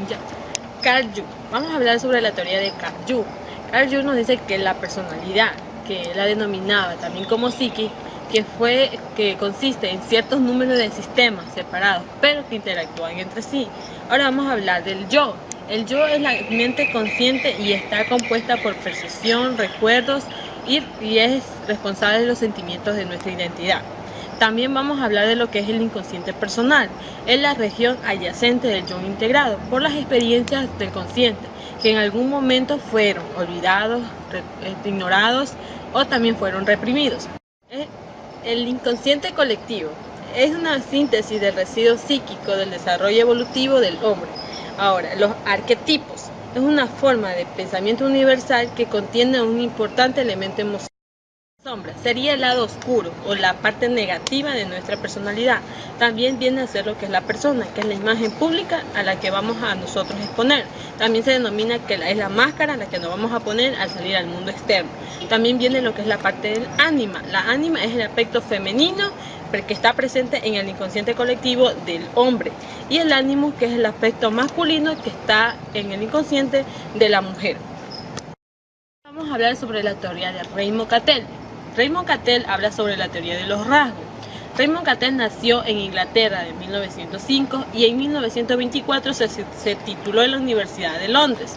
Ya. Carl Jung. Vamos a hablar sobre la teoría de Carl Jung. Carl Jung nos dice que la personalidad, que él la denominaba también como psique, que consiste en ciertos números de sistemas separados, pero que interactúan entre sí. Ahora vamos a hablar del yo. El yo es la mente consciente y está compuesta por percepción, recuerdos y es responsable de los sentimientos de nuestra identidad. También vamos a hablar de lo que es el inconsciente personal. Es la región adyacente del yo integrado por las experiencias del consciente, que en algún momento fueron olvidados, ignorados o también fueron reprimidos. El inconsciente colectivo es una síntesis del residuo psíquico del desarrollo evolutivo del hombre. Ahora, los arquetipos es una forma de pensamiento universal que contiene un importante elemento emocional. Sombra sería el lado oscuro o la parte negativa de nuestra personalidad. También viene a ser lo que es la persona, que es la imagen pública a la que vamos a nosotros exponer. También se denomina que es la máscara a la que nos vamos a poner al salir al mundo externo. También viene lo que es la parte del ánima. La ánima es el aspecto femenino que está presente en el inconsciente colectivo del hombre. Y el ánimo, que es el aspecto masculino que está en el inconsciente de la mujer. Vamos a hablar sobre la teoría de Raymond Cattell. Raymond Cattell habla sobre la teoría de los rasgos. Raymond Cattell nació en Inglaterra en 1905 y en 1924 se tituló en la Universidad de Londres.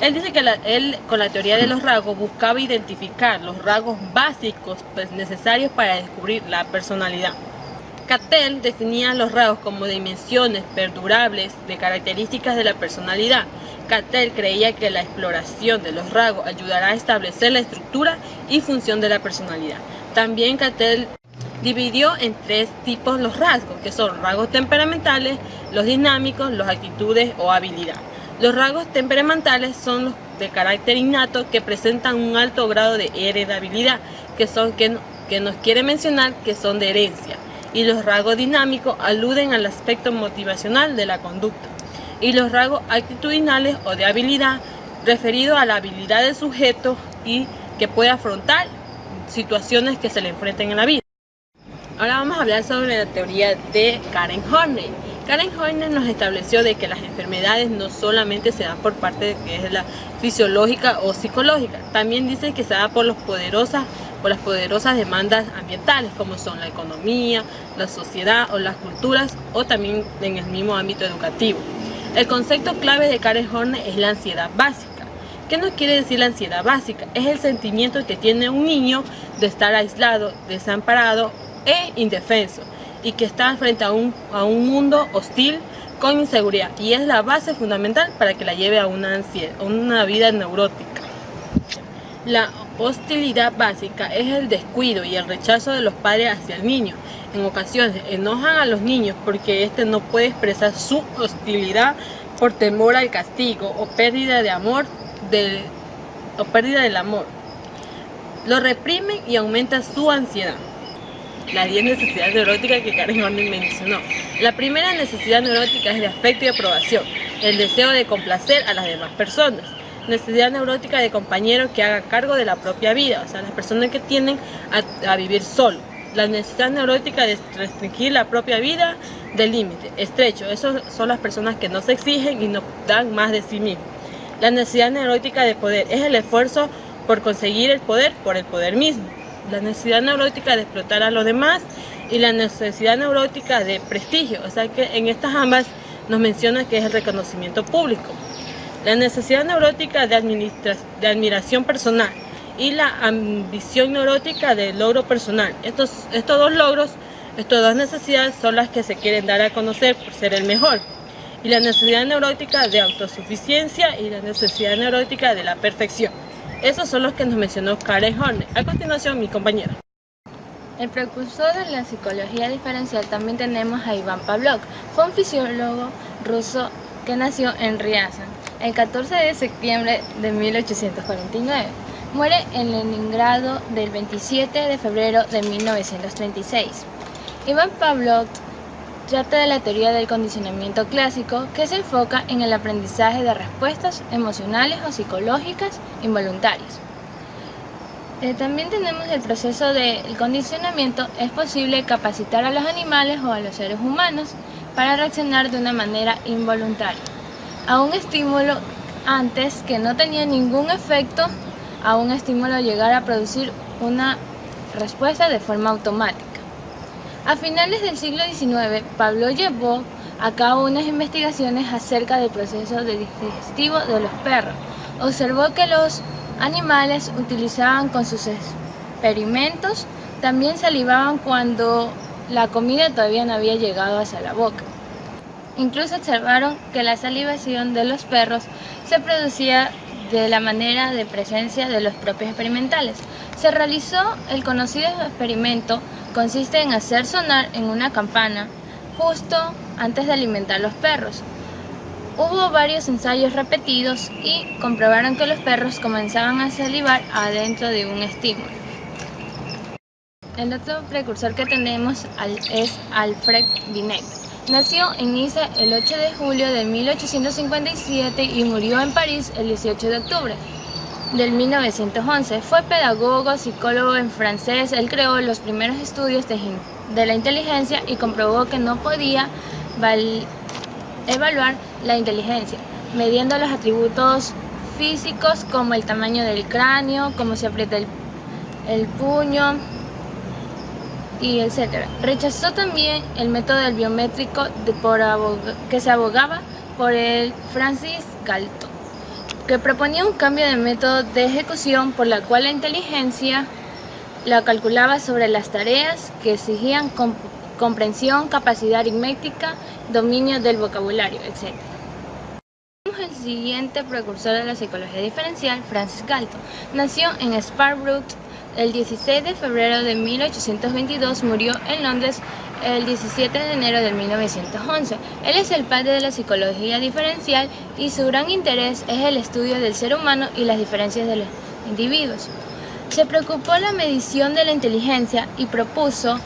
Él dice que él con la teoría de los rasgos buscaba identificar los rasgos básicos necesarios para descubrir la personalidad. Cattell definía los rasgos como dimensiones perdurables de características de la personalidad. Cattell creía que la exploración de los rasgos ayudará a establecer la estructura y función de la personalidad. También Cattell dividió en tres tipos los rasgos, que son rasgos temperamentales, los dinámicos, las actitudes o habilidad. Los rasgos temperamentales son los de carácter innato que presentan un alto grado de heredabilidad, que nos quiere mencionar que son de herencia. Y los rasgos dinámicos aluden al aspecto motivacional de la conducta. Y los rasgos actitudinales o de habilidad, referidos a la habilidad del sujeto y que puede afrontar situaciones que se le enfrenten en la vida. Ahora vamos a hablar sobre la teoría de Karen Horney. Karen Horney nos estableció de que las enfermedades no solamente se dan por parte de que es la fisiológica o psicológica, también dice que se da por las poderosas demandas ambientales, como son la economía, la sociedad o las culturas, o también en el mismo ámbito educativo. El concepto clave de Karen Horney es la ansiedad básica. ¿Qué nos quiere decir la ansiedad básica? Es el sentimiento que tiene un niño de estar aislado, desamparado e indefenso, y que está frente a un mundo hostil con inseguridad, y es la base fundamental para que la lleve a una vida neurótica. La hostilidad básica es el descuido y el rechazo de los padres hacia el niño. En ocasiones enojan a los niños porque éste no puede expresar su hostilidad por temor al castigo o pérdida del amor. Lo reprimen y aumenta su ansiedad. Las 10 necesidades neuróticas que Karen Horney mencionó. La primera necesidad neurótica es de afecto y aprobación, el deseo de complacer a las demás personas. Necesidad neurótica de compañero que haga cargo de la propia vida, o sea, las personas que tienden a vivir solo. La necesidad neurótica de restringir la propia vida del límite estrecho. Esas son las personas que no se exigen y no dan más de sí mismos. La necesidad neurótica de poder es el esfuerzo por conseguir el poder por el poder mismo. La necesidad neurótica de explotar a los demás y la necesidad neurótica de prestigio, o sea que en estas ambas nos menciona que es el reconocimiento público. La necesidad neurótica de admiración personal y la ambición neurótica de logro personal. Estos dos necesidades son las que se quieren dar a conocer por ser el mejor. Y la necesidad neurótica de autosuficiencia y la necesidad neurótica de la perfección. Esos son los que nos mencionó Karen Horney. A continuación, mi compañera. El precursor de la psicología diferencial también tenemos a Iván Pavlov. Fue un fisiólogo ruso que nació en Riazán el 14 de septiembre de 1849. Muere en Leningrado del 27 de febrero de 1936. Iván Pavlov trata de la teoría del condicionamiento clásico, que se enfoca en el aprendizaje de respuestas emocionales o psicológicas involuntarias. También tenemos el proceso del condicionamiento. Es posible capacitar a los animales o a los seres humanos para reaccionar de una manera involuntaria. a un estímulo antes que no tenía ningún efecto a un estímulo llegar a producir una respuesta de forma automática. A finales del siglo XIX, Pavlov llevó a cabo unas investigaciones acerca del proceso digestivo de los perros. Observó que los animales utilizaban con sus experimentos, también salivaban cuando la comida todavía no había llegado hacia la boca. Incluso observaron que la salivación de los perros se producía de la manera de presencia de los propios experimentales. Se realizó el conocido experimento, consiste en hacer sonar en una campana justo antes de alimentar a los perros. Hubo varios ensayos repetidos y comprobaron que los perros comenzaban a salivar adentro de un estímulo. El otro precursor que tenemos es Alfred Binet. Nació en Niza el 8 de julio de 1857 y murió en París el 18 de octubre del 1911. Fue pedagogo, psicólogo en francés. Él creó los primeros estudios de la inteligencia y comprobó que no podía evaluar la inteligencia, midiendo los atributos físicos como el tamaño del cráneo, cómo se aprieta el puño, y etc. Rechazó también el método del biométrico que se abogaba por el Francis Galton, que proponía un cambio de método de ejecución por la cual la inteligencia la calculaba sobre las tareas que exigían comprensión, capacidad aritmética, dominio del vocabulario, etc. El siguiente precursor de la psicología diferencial, Francis Galton, nació en Sparkbrook el 16 de febrero de 1822, murió en Londres el 17 de enero de 1911. Él es el padre de la psicología diferencial y su gran interés es el estudio del ser humano y las diferencias de los individuos. Se preocupó la medición de la inteligencia y propuso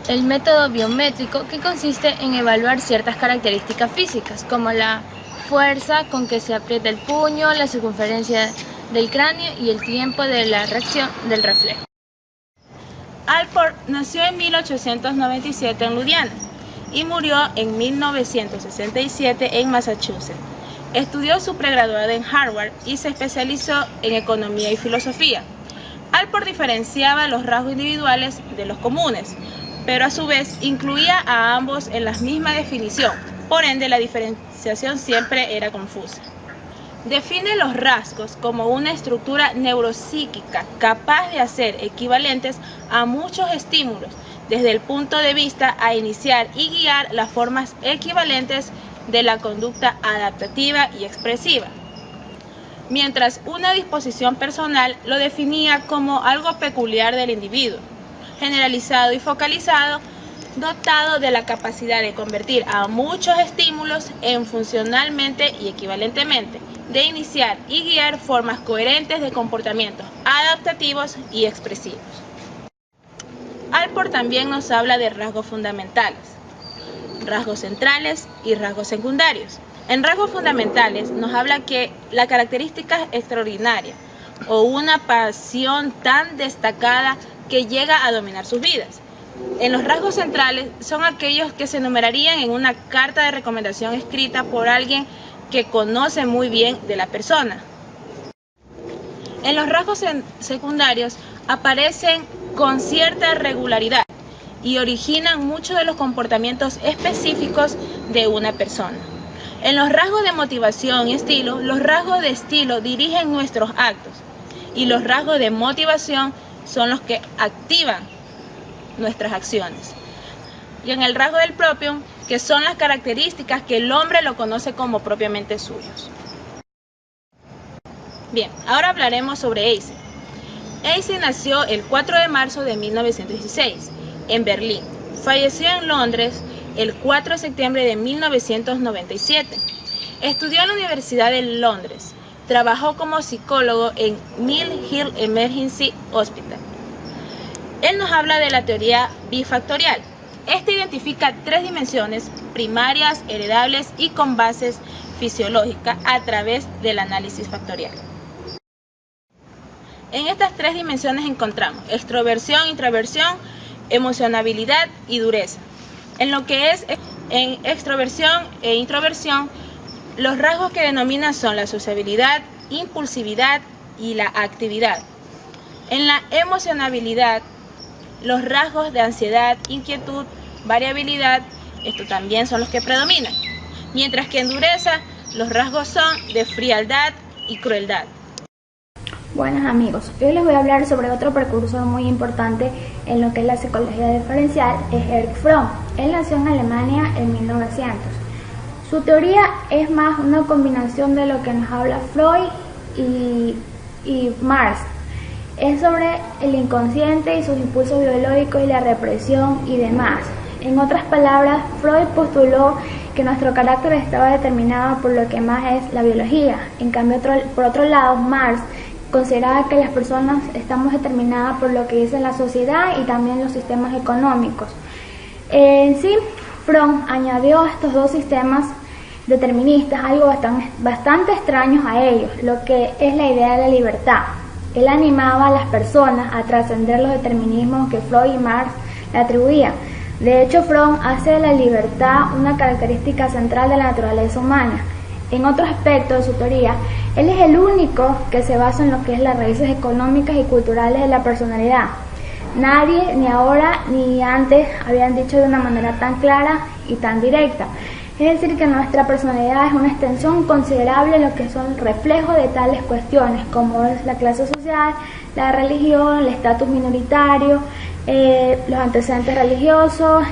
el método biométrico, que consiste en evaluar ciertas características físicas como la fuerza con que se aprieta el puño, la circunferencia del cráneo y el tiempo de la reacción del reflejo. Alport nació en 1897 en Louisiana y murió en 1967 en Massachusetts. Estudió su pregraduado en Harvard y se especializó en economía y filosofía. Alport diferenciaba los rasgos individuales de los comunes, pero a su vez incluía a ambos en la misma definición, por ende la diferenciación siempre era confusa. Define los rasgos como una estructura neuropsíquica capaz de hacer equivalentes a muchos estímulos desde el punto de vista a iniciar y guiar las formas equivalentes de la conducta adaptativa y expresiva, mientras una disposición personal lo definía como algo peculiar del individuo, generalizado y focalizado, dotado de la capacidad de convertir a muchos estímulos en funcionalmente y equivalentemente, de iniciar y guiar formas coherentes de comportamientos adaptativos y expresivos. Alport también nos habla de rasgos fundamentales, rasgos centrales y rasgos secundarios. En rasgos fundamentales nos habla que la característica extraordinaria o una pasión tan destacada que llega a dominar sus vidas. En los rasgos centrales son aquellos que se enumerarían en una carta de recomendación escrita por alguien que conoce muy bien de la persona. En los rasgos secundarios aparecen con cierta regularidad y originan muchos de los comportamientos específicos de una persona. En los rasgos de motivación y estilo, los rasgos de estilo dirigen nuestros actos y los rasgos de motivación son los que activan nuestras acciones. Y en el rasgo del propio, que son las características que el hombre lo conoce como propiamente suyos. Bien, ahora hablaremos sobre Eysenck. Eysenck nació el 4 de marzo de 1916 en Berlín. Falleció en Londres el 4 de septiembre de 1997. Estudió en la Universidad de Londres. Trabajó como psicólogo en Mill Hill Emergency Hospital. Él nos habla de la teoría bifactorial. Esta identifica tres dimensiones primarias, heredables y con bases fisiológicas a través del análisis factorial. En estas tres dimensiones encontramos extroversión, introversión, emocionabilidad y dureza. En lo que es en extroversión e introversión, Los rasgos que denomina son la sociabilidad, impulsividad y la actividad. En la emocionabilidad, los rasgos de ansiedad, inquietud, variabilidad, estos también son los que predominan. Mientras que en dureza, los rasgos son de frialdad y crueldad. Buenos amigos, hoy les voy a hablar sobre otro precursor muy importante en lo que es la psicología diferencial, es Erich Fromm. Él nació en Alemania en 1900. Su teoría es más una combinación de lo que nos habla Freud y Marx. Es sobre el inconsciente y sus impulsos biológicos y la represión y demás. En otras palabras, Freud postuló que nuestro carácter estaba determinado por lo que más es la biología. En cambio, por otro lado, Marx consideraba que las personas estamos determinadas por lo que dice la sociedad y también los sistemas económicos. En sí, Fromm añadió a estos dos sistemas deterministas algo bastante extraños a ellos, lo que es la idea de la libertad. Él animaba a las personas a trascender los determinismos que Freud y Marx le atribuían. De hecho, Fromm hace de la libertad una característica central de la naturaleza humana. En otro aspecto de su teoría, él es el único que se basa en lo que es las raíces económicas y culturales de la personalidad. Nadie, ni ahora ni antes, habían dicho de una manera tan clara y tan directa. Es decir, que nuestra personalidad es una extensión considerable de lo que son reflejos de tales cuestiones, como es la clase social, la religión, el estatus minoritario, los antecedentes religiosos,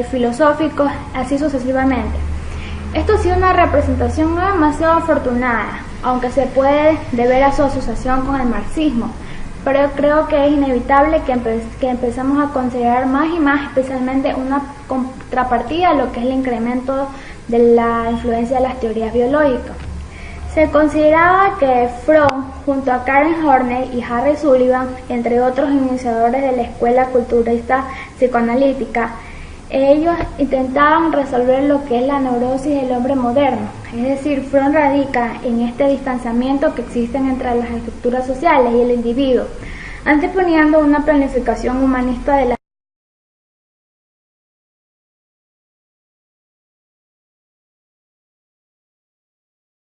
filosóficos, así sucesivamente. Esto ha sido una representación no demasiado afortunada, aunque se puede deber a su asociación con el marxismo, pero creo que es inevitable que empezamos a considerar más y más, especialmente una contrapartida a lo que es el incremento de la influencia de las teorías biológicas. Se consideraba que Fromm, junto a Karen Horney y Harry Sullivan, entre otros iniciadores de la escuela culturista psicoanalítica, ellos intentaban resolver lo que es la neurosis del hombre moderno. Es decir, Fromm radica en este distanciamiento que existen entre las estructuras sociales y el individuo, anteponiendo una planificación humanista de la